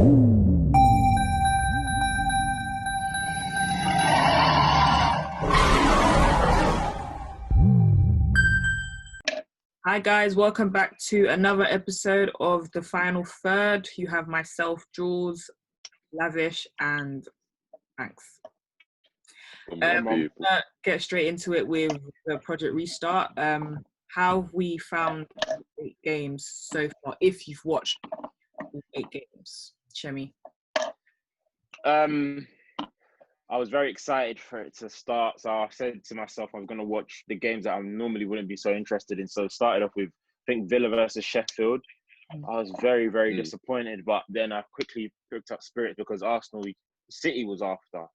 Hi guys, welcome back to another episode of The Final Third. You have myself, Juls, Lavish and Banks. We'll get straight into it with the Project Restart. How have we found 8 games so far, if you've watched all 8 games? Shemi? I was very excited for it to start. So I said to myself, I was going to watch the games that I normally wouldn't be so interested in. So it started off with, I think, Villa versus Sheffield. I was very, very disappointed. But then I quickly picked up spirits because City was after.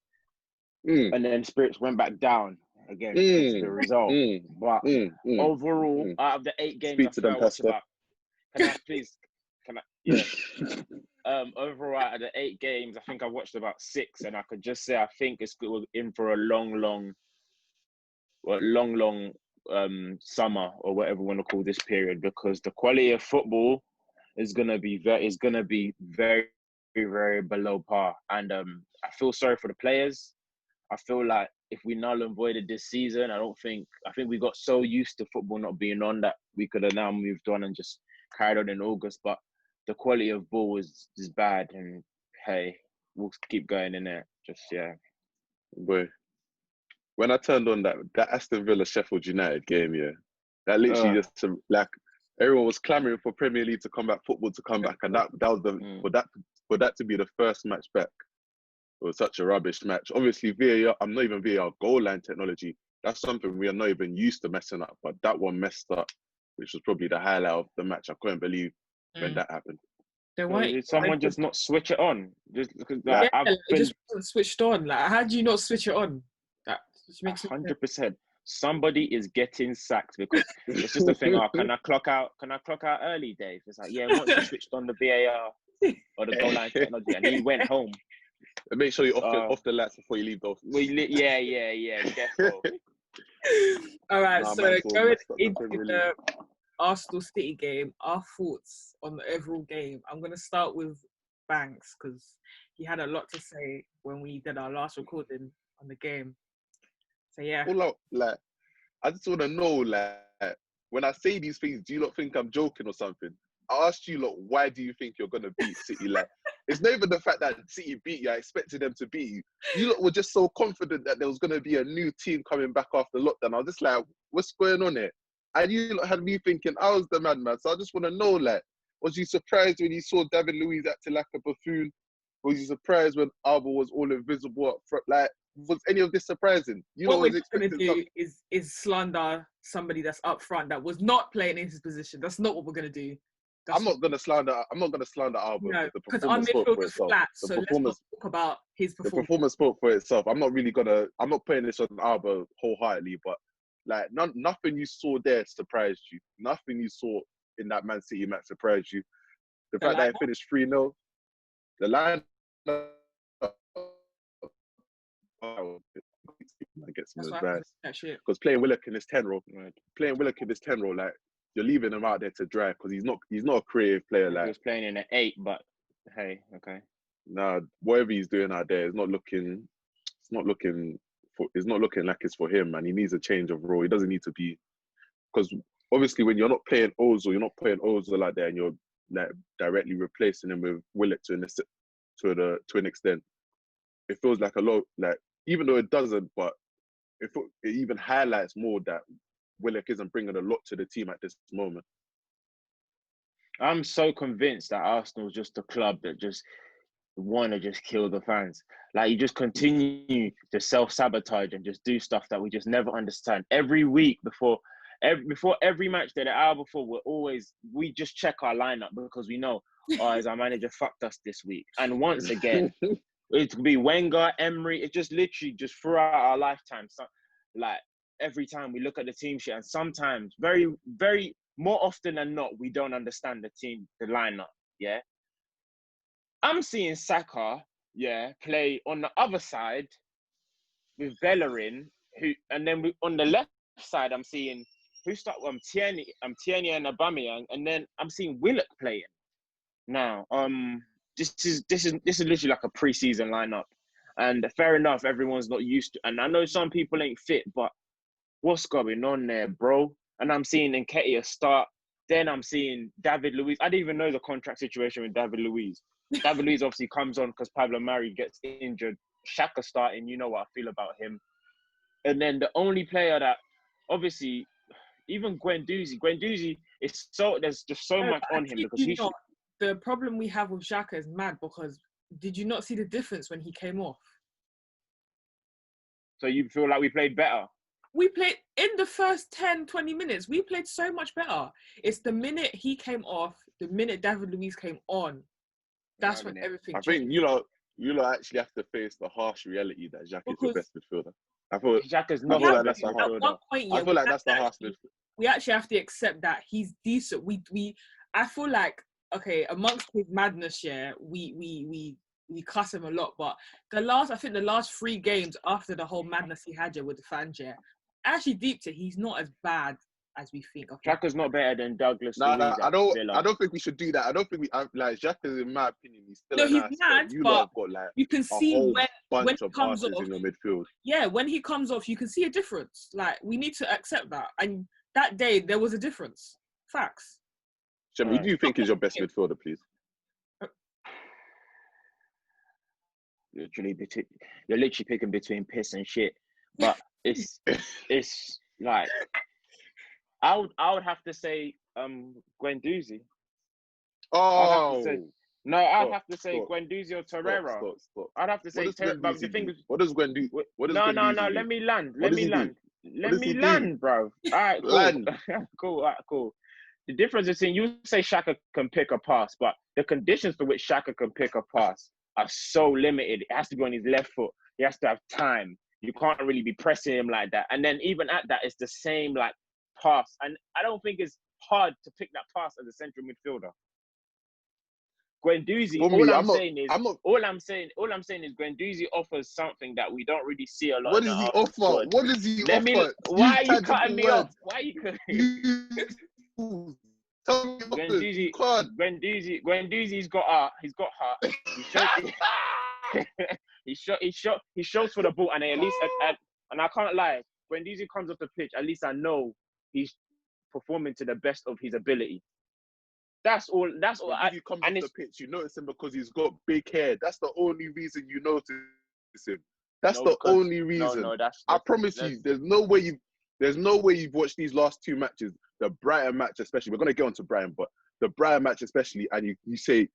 And then spirits went back down again. The result. But overall, out of the 8 games, I think I watched about... Can I? Yeah. Overall, out of the 8 games, I think I watched about 6, and I could just say I think it's in for a long summer or whatever we want to call this period, because the quality of football is gonna be very, very below par. And I feel sorry for the players. I feel like if we null and voided this season, I think we got so used to football not being on that we could have now moved on and just carried on in August. But the quality of ball is bad, and hey, we'll keep going in there. Boy, when I turned on that Aston Villa Sheffield United game, that literally just like everyone was clamoring for Premier League to come back, football to come back, and that was for that to be the first match back. It was such a rubbish match. Obviously, VAR, I'm not even VAR, goal line technology. That's something we are not even used to messing up, but that one messed up, which was probably the highlight of the match. I couldn't believe when that happened. Did someone just not switch it on? Just because it just wasn't switched on. Like, how do you not switch it on? That just makes 100%. Somebody is getting sacked because it's just a thing. Can I clock out? Can I clock out early, Dave? It's like, once you switched on the VAR or the goal line technology, and he went home. And make sure you're off the lights before you leave the office. Careful. All right, so going into the Arsenal City game, our thoughts on the overall game. I'm going to start with Banks because he had a lot to say when we did our last recording on the game. So I just want to know, when I say these things, do you not think I'm joking or something? I asked you, why do you think you're going to beat City? It's not even the fact that City beat you. I expected them to beat you. You lot were just so confident that there was going to be a new team coming back after lockdown. I was just like, what's going on here? And you lot had me thinking I was the madman. So I just want to know, was you surprised when you saw David Luiz acting like a buffoon? Was you surprised when Alba was all invisible up front? Was any of this surprising? What we're going to do is slander somebody that's up front that was not playing in his position. That's not what we're going to do. I'm not going to slander Alba. No, because our midfield is flat. So let's not talk about his performance. The performance spoke for itself. I'm not putting this on Alba wholeheartedly, but nothing you saw there surprised you. Nothing you saw in that Man City match surprised you. The fact that it finished 3-0, the line gets some advice. Because playing Willock in this 10 role, you're leaving him out there to dry because he's not a creative player. He was playing in an 8, but hey, okay. Nah, whatever he's doing out there is not looking. It's not looking like it's for him, and he needs a change of role. He doesn't need to be, because obviously when you're not playing Ozil like that, and you're directly replacing him with Willock to an extent, it feels like a lot. Even though it doesn't, but it even highlights more that Willock isn't bringing a lot to the team at this moment. I'm so convinced that Arsenal's just a club that just want to just kill the fans. You just continue to self-sabotage and just do stuff that we just never understand. Every week before every match day, the hour before, we just check our lineup because we know, as our manager fucked us this week. And once again, it could be Wenger, Emery. It's just literally just throughout our lifetime. So, every time we look at the team sheet, and sometimes, very, very more often than not, we don't understand the lineup. Yeah. I'm seeing Saka, play on the other side with Bellerin, and then on the left side, I'm seeing Tierney and Aubameyang, and then I'm seeing Willock playing. Now, this is literally like a preseason lineup, and fair enough, everyone's not used to. And I know some people ain't fit, but what's going on there, bro? And I'm seeing Nketiah start. Then I'm seeing David Luiz. I didn't even know the contract situation with David Luiz. David Luiz obviously comes on because Pablo Mari gets injured. Xhaka starting, you know what I feel about him. And then the only player that, obviously, even Guendouzi is so, there's just so much on him because he's... The problem we have with Xhaka is mad because did you not see the difference when he came off? So you feel like we played better? We played in the first 10, 20 minutes. We played so much better. It's the minute he came off, the minute David Luiz came on, that's when everything changed. I think you lot actually have to face the harsh reality that Xhaka is your best midfielder. I feel Xhaka's not that's the harsh. At one point, I feel like that's the harsh midfielder. We actually have to accept that he's decent. I feel like, okay, amongst his madness, yeah, we cuss him a lot, but the last 3 games after the whole madness he had with the fans, yeah, actually deeped it. He's not as bad as we think. Xhaka's not better than Douglas Luiz. No, I don't think we should do that. I don't think like Xhaka, in my opinion, he's still he's mad, you but lot have got like you can see when he comes off in your midfield. Yeah, when he comes off, you can see a difference. Like, we need to accept that. And that day there was a difference. Facts. Shem, who do you think is your best midfielder, please? You're literally picking between piss and shit. But it's like I would have to say Guendouzi. Oh I'd have to say Guendouzi or Torreira. Stop. I'd have to say but the thing is, what does Guendouzi? No, let me land. Let me land, bro. All right, cool. Land. Cool. All right, cool. The difference is, you say Xhaka can pick a pass, but the conditions for which Xhaka can pick a pass are so limited. It has to be on his left foot. He has to have time. You can't really be pressing him like that. And then even at that, it's the same like pass. And I don't think it's hard to pick that pass as a central midfielder. Guendouzi, all I'm saying is Guendouzi offers something that we don't really see a lot. What does he offer? What does he offer? Why are you cutting me off? Why are you cutting? Guendouzi's got heart. He shows for the ball, and at least, and I can't lie, when Guendouzi comes off the pitch, at least I know he's performing to the best of his ability. That's all. If he comes off the pitch, you notice him because he's got big hair. That's the only reason you notice him. That's the only reason. I promise you, there's no way you've watched these last 2 matches, the Brighton match especially. We're gonna get onto Brighton, but the Brighton match especially, and you say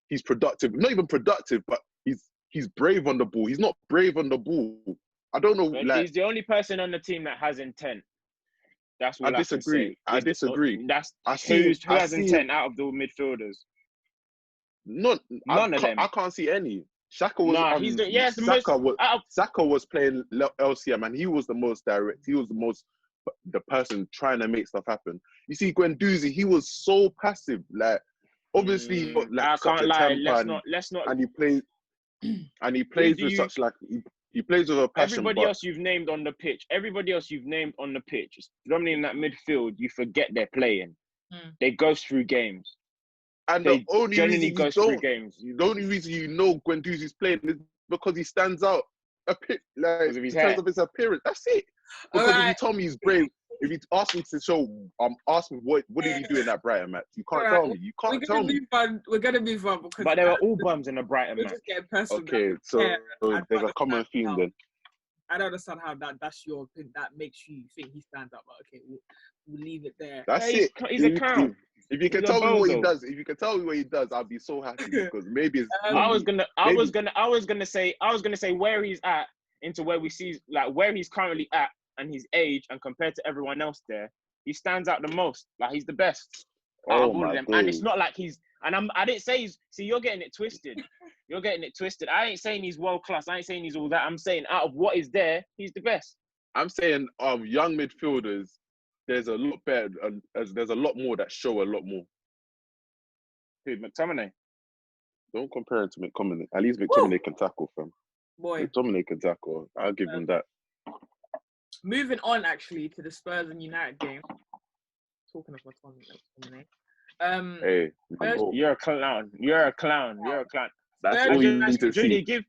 he's productive. Not even productive, but he's brave on the ball. He's not brave on the ball. I don't know. He's the only person on the team that has intent. That's what I disagree. I disagree. Who has intent out of the midfielders? None of them. I can't see any. Xhaka was Saka was playing LCM, and he was the most direct. He was the person trying to make stuff happen. You see, Guendouzi, he was so passive. Like, obviously, he got, like, I can't lie. Let's not. And he plays with such like. He plays with a passion. Everybody else you've named on the pitch, predominantly in that midfield, you forget they're playing. They go through games. And the only reason you know Guendouzi's playing is because he stands out in terms of his appearance. That's it. Because if you tell me he's brave, if you ask me to show, ask me what did he do in that Brighton match? You can't tell me. You can't tell me. We're gonna move on because. But there were all bums in the Brighton match. Okay, so there's a common theme then. I don't understand how that's your opinion. That makes you think he stands up. But okay, we'll leave it there. That's it. He's a clown. If you can tell me what he does, I'll be so happy because maybe it's. I was gonna say where he's at into where we see like where he's currently at and his age, and compared to everyone else there, he stands out the most. Like, he's the best out of all of them. And it's not like he's. And I didn't say he's. See, you're getting it twisted. I ain't saying he's world class. I ain't saying he's all that. I'm saying out of what is there, he's the best. I'm saying young midfielders, there's a lot better, and there's a lot more that show a lot more. Who, McTominay? Don't compare it to McTominay. At least McTominay can tackle, fam. Boy, McTominay can tackle. I'll give him that. Moving on, actually, to the Spurs and United game. Talking of McTominay. Hey, man, Spurs, You're a clown. You're a clown. You're a clown. that's Spurs all you need to see.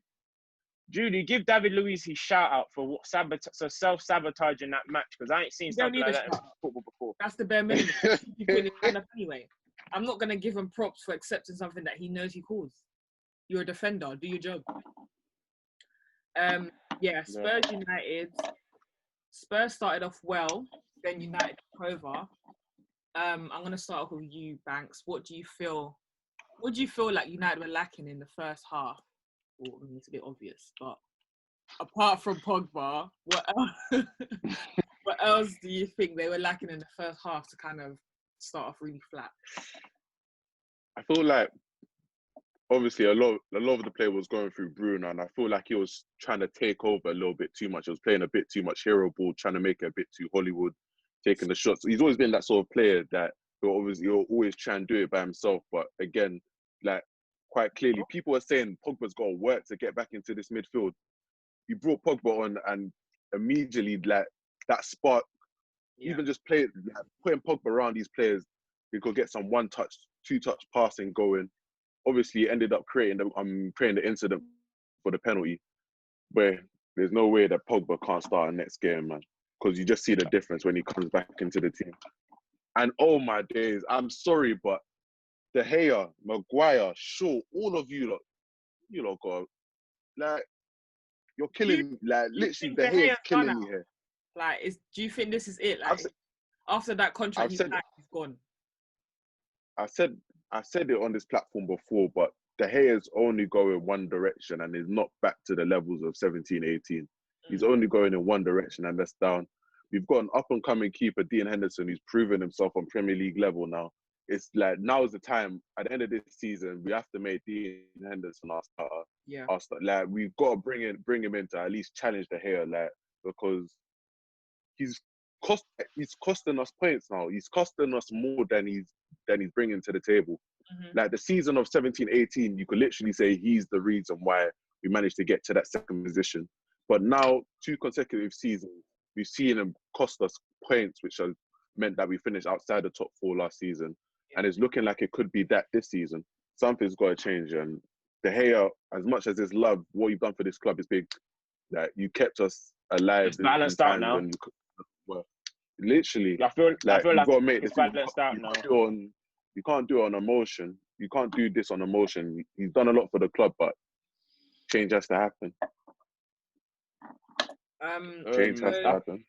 Judy, give David Luiz his shout out for self-sabotaging that match, because I ain't seen you don't something need like a that in shout. football before. That's the bare minimum. You put his hand up anyway. I'm not gonna give him props for accepting something that he knows he caused. You're a defender. Do your job. Spurs United. Spurs started off well. Then United took over. I'm gonna start off with you, Banks. What do you feel like United were lacking in the first half? Well, I mean, it's a bit obvious, but apart from Pogba, what else do you think they were lacking in the first half to kind of start off really flat? I feel like obviously a lot of the play was going through Bruno, and I feel like he was trying to take over a little bit too much. He was playing a bit too much hero ball, trying to make it a bit too Hollywood, taking the shots. He's always been that sort of player that he'll always try and do it by himself. But again, like quite clearly, people were saying Pogba's got to work to get back into this midfield. He brought Pogba on, and immediately like that spark, even just putting Pogba around these players, we could get some 1-touch, 2-touch passing going. Obviously, ended up creating the incident for the penalty, where there's no way that Pogba can't start our next game, man. Because you just see the difference when he comes back into the team. And oh my days, I'm sorry, but De Gea, Maguire, Shaw, all of you lot got like you're killing literally De Gea's killing me here. Like, do you think this is it? Like, after that contract, he's gone. I said it on this platform before, but De Gea is only going one direction and is not back to the levels of 17, 18. He's only going in one direction, and that's down. We've got an up-and-coming keeper, Dean Henderson, who's proven himself on Premier League level now. It's like, now is the time. At the end of this season, we have to make Dean Henderson our starter. Yeah. Like, we've got to bring him in to at least challenge De Gea, like, because he's costing us points now. He's costing us more than he's bringing to the table. Like the season of 17-18, you could literally say he's the reason why we managed to get to that second position. But now, 2 consecutive seasons, we've seen him cost us points, which has meant that we finished outside the top 4 last season. And it's looking like it could be that this season. Something's got to change. And De Gea, as much as it's love, what you've done for this club is big. That you kept us alive. It's balanced out now. Literally, I feel you've got to make it's this. balanced out now. You can't do it on emotion. You can't do this on emotion. He's done a lot for the club, but change has to happen. Change has to happen.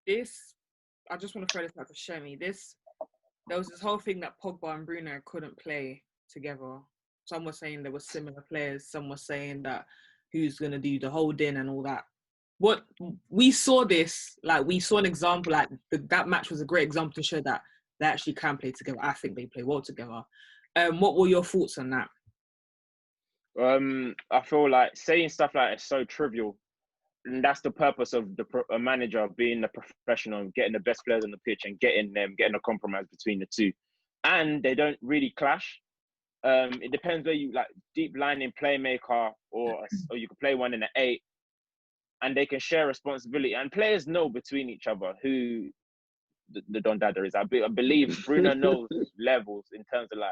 I just want to throw this out to Shemi. There was this whole thing that Pogba and Bruno couldn't play together. Some were saying they were similar players. Some were saying that who's going to do the holding and all that. What we saw we saw an example, like that match was a great example to show that they actually can play together. I think they play well together. What were your thoughts on that? I feel like saying stuff like it's so trivial. And that's the purpose of a manager being a professional, getting the best players on the pitch and getting a compromise between the two. And they don't really clash. It depends where you like deep lining playmaker or you can play one in an 8, and they can share responsibility. And players know between each other who the Don Dada is. I believe Bruno knows levels in terms of like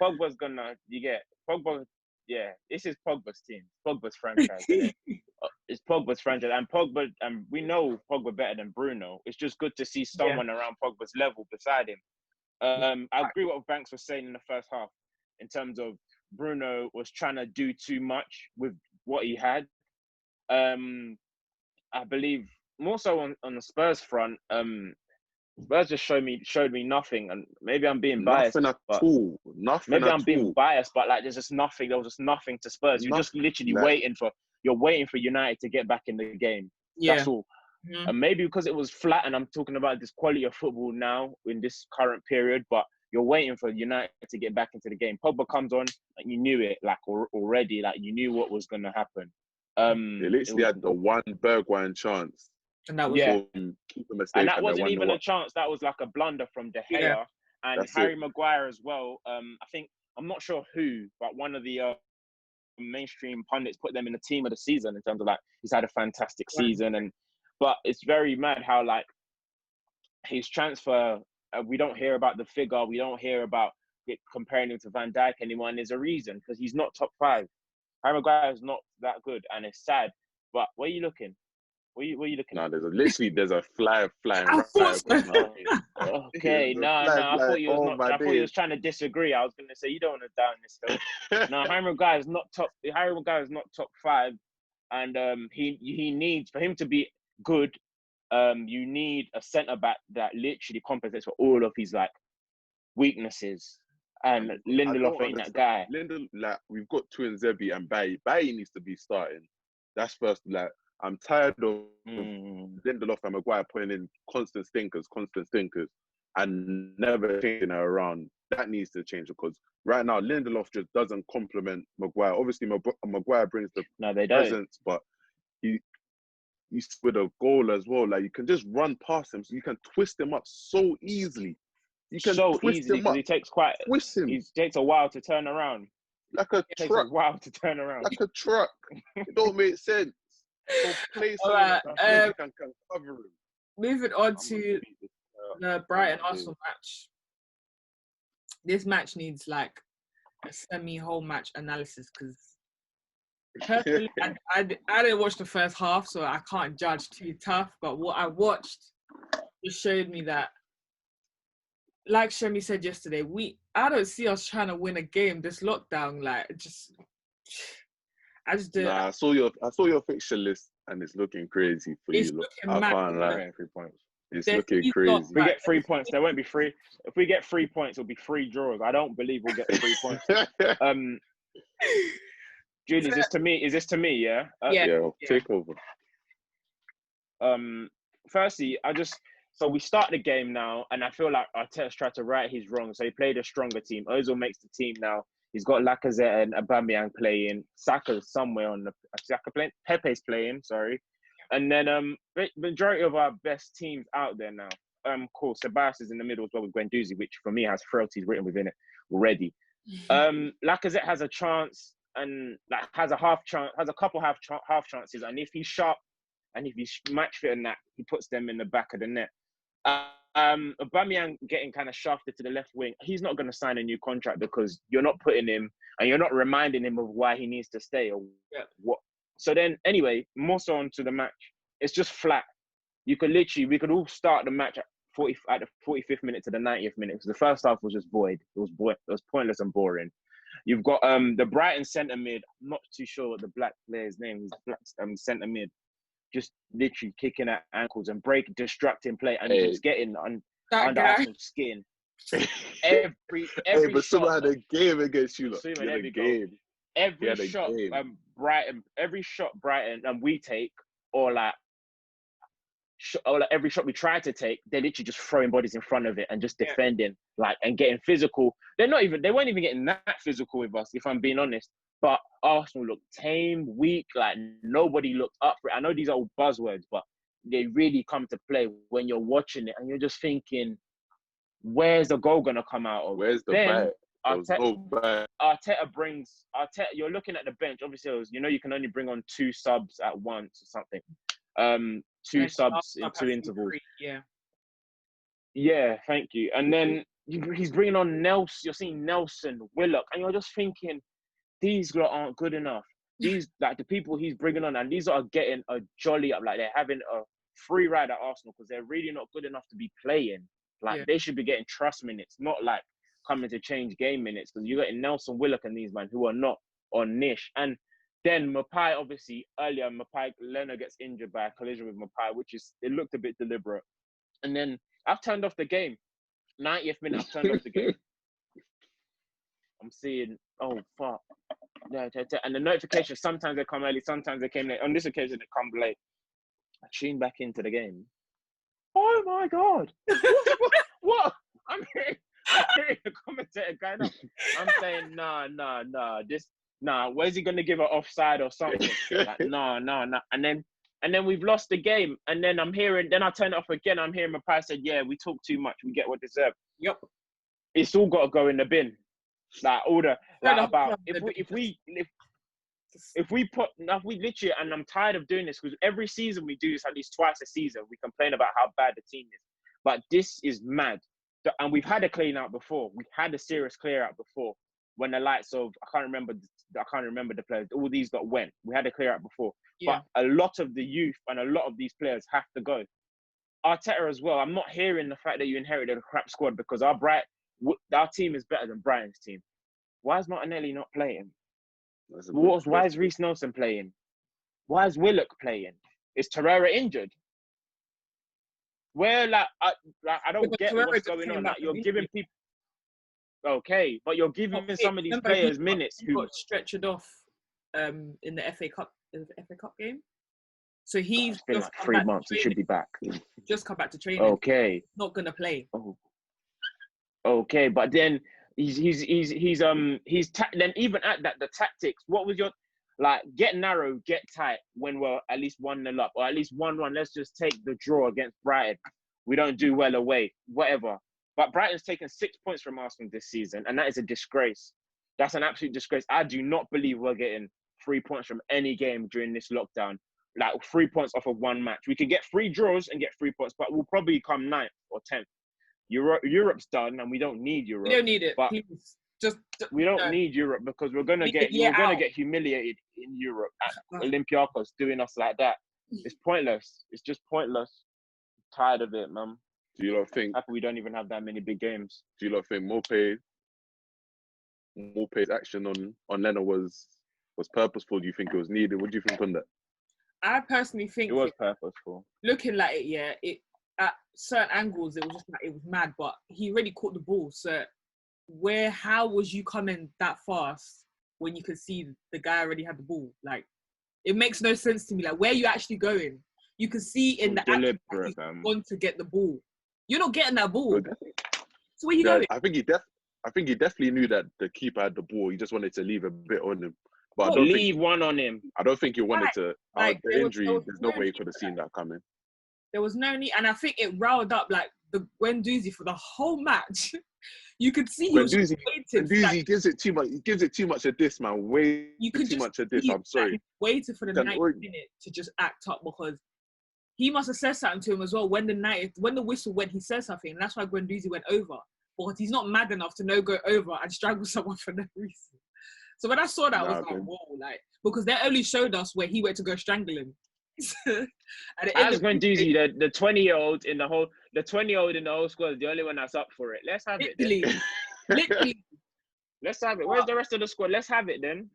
Pogba's gonna Pogba. Yeah, this is Pogba's team. Pogba's franchise. It's Pogba's franchise, and Pogba, and we know Pogba better than Bruno. It's just good to see someone around Pogba's level beside him. I agree with what Banks was saying in the first half, in terms of Bruno was trying to do too much with what he had. I believe more so on the Spurs front. Spurs just showed me nothing, and maybe I'm being biased. Nothing at all. Maybe I'm being biased, but like there's just nothing. There was just nothing to Spurs. You're just literally waiting for United to get back in the game. Yeah. That's all. Mm-hmm. And maybe because it was flat, and I'm talking about this quality of football now in this current period, but you're waiting for United to get back into the game. Pogba comes on, and you knew it already. Like you knew what was going to happen. They literally had the one Bergwijn chance. And that was keep a mistake, and that wasn't even a chance. That was like a blunder from De Gea and Harry Maguire as well. I think I'm not sure who, but one of the mainstream pundits put them in the team of the season in terms of like he's had a fantastic season. But it's very mad how like his transfer we don't hear about the figure. We don't hear about it comparing him to Van Dijk anymore. And there's a reason, because he's not top 5. Harry Maguire is not that good, and it's sad. But where are you looking? Where are you looking? No, there's a flying I right thought so. across my face. Okay, no, I thought you was not. I thought you was trying to disagree. I was going to say you don't want to down this hill. No, Harry Maguire is not top. Harry Maguire is not top 5, and he needs, for him to be good. You need a centre back that literally compensates for all of his like weaknesses. And Lindelof ain't that guy. Like, we've got twin Zebi and Bailly. Bailly needs to be starting. That's first. Like, I'm tired of Lindelof and Maguire putting in constant stinkers, and never changing her around. That needs to change, because right now Lindelof just doesn't complement Maguire. Obviously, Maguire brings the presence, but he's with a goal as well. Like, you can just run past him, so you can twist him up so easily. You can so twist easily, him up. He takes It takes a while to turn around. Like a It truck. takes a while to turn around. Like a truck. It don't make sense. So play All someone right, that can cover him. Moving on to the Brighton Arsenal match. This match needs like a semi-whole match analysis, because personally, I didn't watch the first half, so I can't judge too tough. But what I watched just showed me that, like Shemi said yesterday, I don't see us trying to win a game this lockdown. Like, I just do. Nah, I saw your fixture list, and it's looking crazy for It's you. Look, looking I mad. can't lie. 3 points. It's looking crazy. If we get 3 points, there won't be 3. If we get 3 points, it'll be 3 draws. I don't believe we'll get 3 points. Julie, is this to me? Yeah. Yeah. Take over. Firstly, so we start the game now, and I feel like Arteta's tried to right his wrong. So he played a stronger team. Ozil makes the team now. He's got Lacazette and Aubameyang playing. Saka's somewhere on the Saka playing. Pepe's playing. Sorry, and then majority of our best teams out there now. Cool. Ceballos is in the middle as well with Guendouzi, which for me has frailties written within it already. Lacazette has a chance, and like has a couple half chances, and if he's sharp and if he's match fit and that, he puts them in the back of the net. Aubameyang getting kind of shafted to the left wing. He's not going to sign a new contract, because you're not putting him and you're not reminding him of why he needs to stay or what. So then, anyway, more so onto the match. It's just flat. We could all start the match at the 45th minute to the 90th minute, because the first half was just void. It was pointless and boring. You've got the Brighton centre mid. I'm not too sure what the black player's name is. Black centre mid. Just literally kicking at ankles and disrupting play, and just getting under Arsenal's skin. Every but shot. someone had a game against you. Every shot, Brighton, and we take, or like every shot we try to take, they're literally just throwing bodies in front of it and just defending, like, and getting physical. They weren't even getting that physical with us, if I'm being honest. But Arsenal looked tame, weak, like nobody looked up for it. I know these are all buzzwords, but they really come to play when you're watching it and you're just thinking, where's the goal going to come out of? Where's the bite? Arteta, you're looking at the bench. Obviously, you can only bring on 2 subs at once or something. 2 subs in 2 intervals. Yeah, thank you. And then he's bringing on Nelson. You're seeing Nelson, Willock, and you're just thinking, these lot aren't good enough. These, like, the people he's bringing on, and these are getting a jolly up. Like, they're having a free ride at Arsenal, because they're really not good enough to be playing. Like, they should be getting trust minutes, not like coming to change game minutes, because you're getting Nelson, Willock, and these men who are not on niche. And then Mapai, obviously, earlier, Leno gets injured by a collision with Mapai, it looked a bit deliberate. And then I've turned off the game. 90th minute, I've turned off the game. I'm seeing, oh, fuck. And the notifications, sometimes they come early, sometimes they came late. On this occasion, they come late. I tuned back into the game. Oh, my God. What? I'm hearing the commentator going up. I'm saying, nah. Where's he going to give an offside or something? Like, no. And then we've lost the game. And then I turn it off again. I'm hearing Mapai said, yeah, we talk too much. We get what deserved. Yep. It's all got to go in the bin. Like, all the, like, about, if we literally, and I'm tired of doing this, because every season we do this at least twice a season, we complain about how bad the team is. But this is mad. And we've had a clean out before. We've had a serious clear out before. When the likes of I can't remember the players. All these got went. We had a clear out before. Yeah. But a lot of the youth and a lot of these players have to go. Arteta as well. I'm not hearing the fact that you inherited a crap squad because our team is better than Brighton's team. Why is Martinelli not playing? Why is Reece Nelson playing? Why is Willock playing? Is Torreira injured? Where I don't get what's going on. Like, you're giving people. Okay, but you're giving some of these players minutes who got stretchered off in the FA Cup game. So he's been like 3 months. He should be back. Just come back to training. Okay, not gonna play. Oh. Okay, but then then even at that, the tactics. What was your get narrow, get tight when we're at least 1-0 up or at least 1-1. Let's just take the draw against Brighton. We don't do well away, whatever. But Brighton's taken 6 points from Arsenal this season, and that is a disgrace. That's an absolute disgrace. I do not believe we're getting 3 points from any game during this lockdown. 3 points off of one match. We could get 3 draws and get 3 points, but we'll probably come 9th or 10th. Europe's done, and we don't need Europe. We don't need it. But please. We don't need Europe because we're gonna get humiliated in Europe at Olympiacos doing us like that. It's pointless. It's just pointless. I'm tired of it, man. Do you not think we don't even have that many big games? Do you not think Maupay's action on Leno was purposeful? Do you think it was needed? What do you think on that? I personally think it was purposeful. Looking like it, yeah. At certain angles, it was just it was mad. But he already caught the ball. So how was you coming that fast when you could see the guy already had the ball? It makes no sense to me. Where are you actually going? You can see in the action that he's gone to get the ball. You're not getting that ball. So where you going? I think he definitely knew that the keeper had the ball. He just wanted to leave a bit on him. But I don't leave one on him. I don't think he wanted to. The injury, there's no way he could have seen that coming. There was no need, and I think it riled up the Guendouzi for the whole match. You could see he was waiting. Guendouzi gives it too much. He gives it too much of this, man. Too much of this. I'm sorry. Waiting for the 90th minute to just act up because he must have said something to him as well. When the whistle went, he said something, and that's why Guendouzi went over. But he's not mad enough to go over and strangle someone for no reason. So when I saw that, I was whoa, because they only showed us where he went to go strangle him. As Guendouzi, the 20-year-old in the whole squad is the only one that's up for it. Let's have it then. Literally. Let's have it. Where's the rest of the squad? Let's have it then.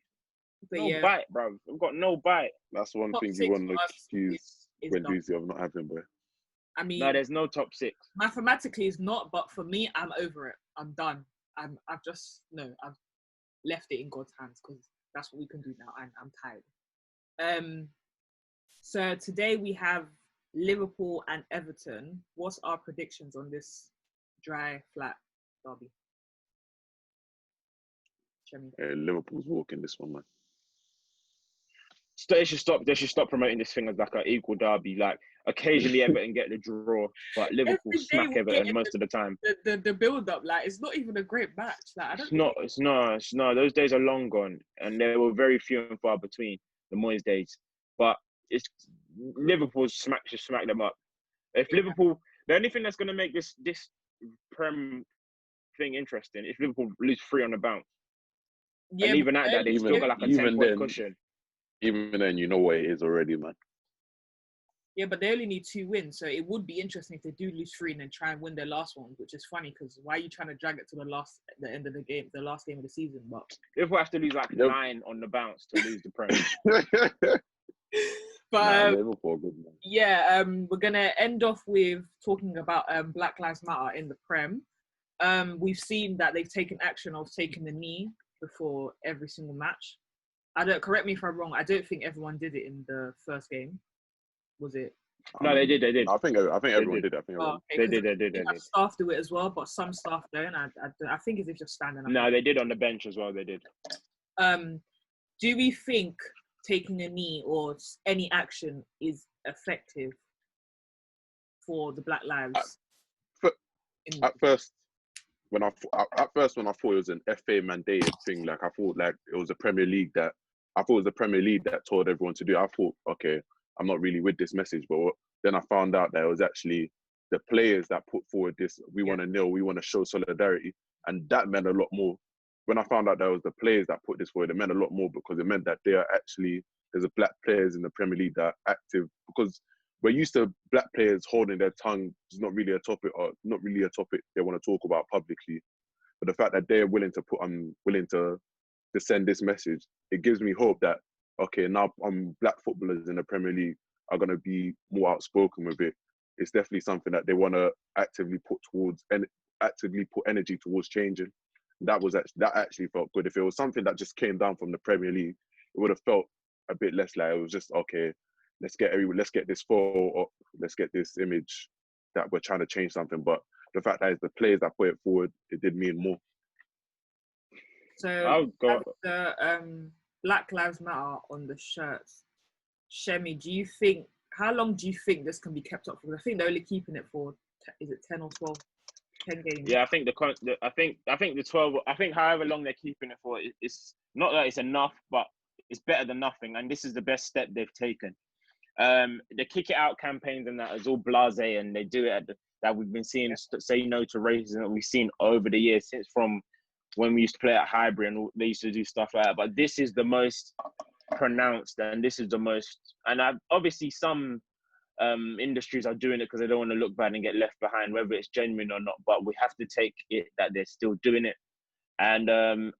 No bite, bro. We've got no bite. That's one thing you want to excuse Guendouzi of not having, bro. I mean, no, there's no top 6. Mathematically, it's not, but for me, I'm over it. I'm done. I've left it in God's hands because that's what we can do now. I'm tired. So today we have Liverpool and Everton. What's our predictions on this dry, flat derby? Liverpool's walking this one, man. They should stop promoting this thing as an equal derby. Occasionally Everton get the draw, but Liverpool smack Everton most of the time. The build up, it's not even a great match. It's not. Those days are long gone, and they were very few and far between, the Moyes days. But it's Liverpool should smack them up. If Liverpool, the only thing that's going to make this Prem thing interesting is Liverpool lose 3 on the bounce. Yeah, and even at that, they still got a 10-point cushion. Even then, you know what it is already, man. Yeah, but they only need 2 wins, so it would be interesting if they do lose 3 and then try and win their last one, which is funny because why are you trying to drag it to the end of the game, the last game of the season? But Liverpool have to lose 9 on the bounce to lose the Prem. But we're gonna end off with talking about Black Lives Matter in the Prem. We've seen that they've taken action of taking the knee before every single match. Correct me if I'm wrong. I don't think everyone did it in the first game. Was it? No, they did. I think everyone did. They did. Staff do it as well, but some staff don't. I think it's just standing up. No, they did on the bench as well. They did. Do we think taking a knee or any action is effective for the Black Lives? At first, when I thought it was an FA mandated thing, I thought it was the Premier League that told everyone to do it. I thought, okay, I'm not really with this message, but then I found out that it was actually the players that put forward this, we want to kneel, we want to show solidarity. And that meant a lot more. When I found out that it was the players that put this forward, it meant a lot more because it meant that they are actually, there's a black players in the Premier League that are active, because we're used to black players holding their tongue. It's not really a topic, or not really a topic they want to talk about publicly. But the fact that they're willing to send this message, it gives me hope that, okay, now black footballers in the Premier League are going to be more outspoken with it. It's definitely something that they want to actively put energy towards changing. That actually felt good. If it was something that just came down from the Premier League, it would have felt a bit less like it was just, okay, let's get this photo up, let's get this image that we're trying to change something. But the fact that it's the players that put it forward, it did mean more. So the Black Lives Matter on the shirts. Shemi, how long do you think this can be kept up for? I think they're only keeping it for, is it 10 or 12? 10 games. Yeah, I think the 12. I think however long they're keeping it for, it's not that it's enough, but it's better than nothing. And this is the best step they've taken. The kick it out campaigns and that is all blasé, and they do it that we've been seeing. Say no to racism that we've seen over the years, since from when we used to play at Highbury and they used to do stuff like that. But this is the most pronounced, and this is the most. And obviously some industries are doing it because they don't want to look bad and get left behind, whether it's genuine or not. But we have to take it that they're still doing it. And I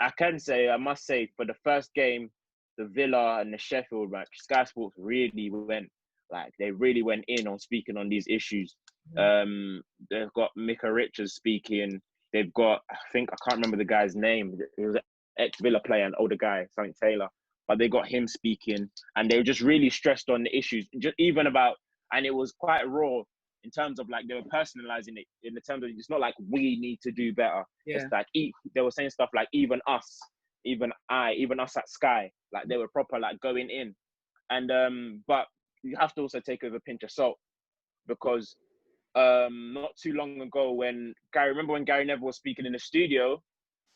must say, for the first game, the Villa and the Sheffield match, Sky Sports really went in on speaking on these issues. They've got Micah Richards speaking. They've got, I can't remember the guy's name. He was an ex-Villa player, an older guy, something Taylor. But they got him speaking, and they were just really stressed on the issues, just even about, and it was quite raw in terms of like they were personalizing it in the terms of it's not like we need to do better. Yeah. It's like they were saying stuff like even us at Sky, like they were proper like going in, and but you have to also take it with a pinch of salt, because not too long ago when Gary Neville was speaking in the studio,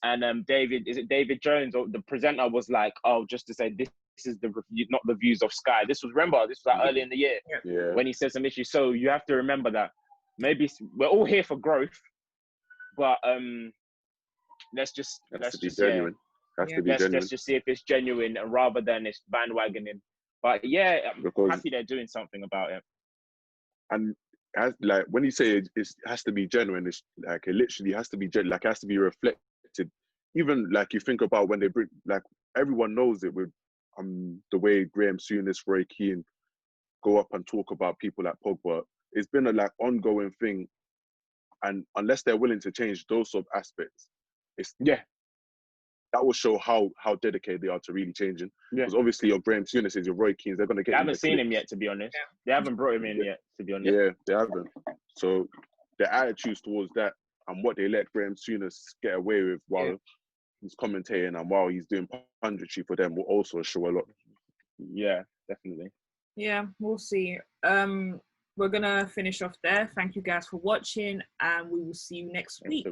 and David Jones, or the presenter, was like, oh, just to say this is the review, not the views of Sky. This was like early in the year when he said some issues. So you have to remember that maybe we're all here for growth, but let's just be genuine. Let's just see if it's genuine, rather than it's bandwagoning. But yeah, I'm happy they're doing something about it. And like when you say it has to be genuine, it's like it literally has to be genuine. Like it has to be reflected. Even like you think about when they bring, like everyone knows it with the way Graham Souness, Roy Keane go up and talk about people like Pogba. It's been a like ongoing thing, and unless they're willing to change those sort of aspects, that will show how dedicated they are to really changing. Because obviously your Graham Souness, your Roy Keanes, they're going to get. I haven't seen him yet, to be honest. They haven't brought him in yet, to be honest. Yeah, they haven't. So their attitudes towards that and what they let Graham Souness get away with while he's commentating and while he's doing punditry for them will also show a lot. Yeah, definitely. Yeah, we'll see. We're gonna finish off there. Thank you guys for watching, and we will see you next week.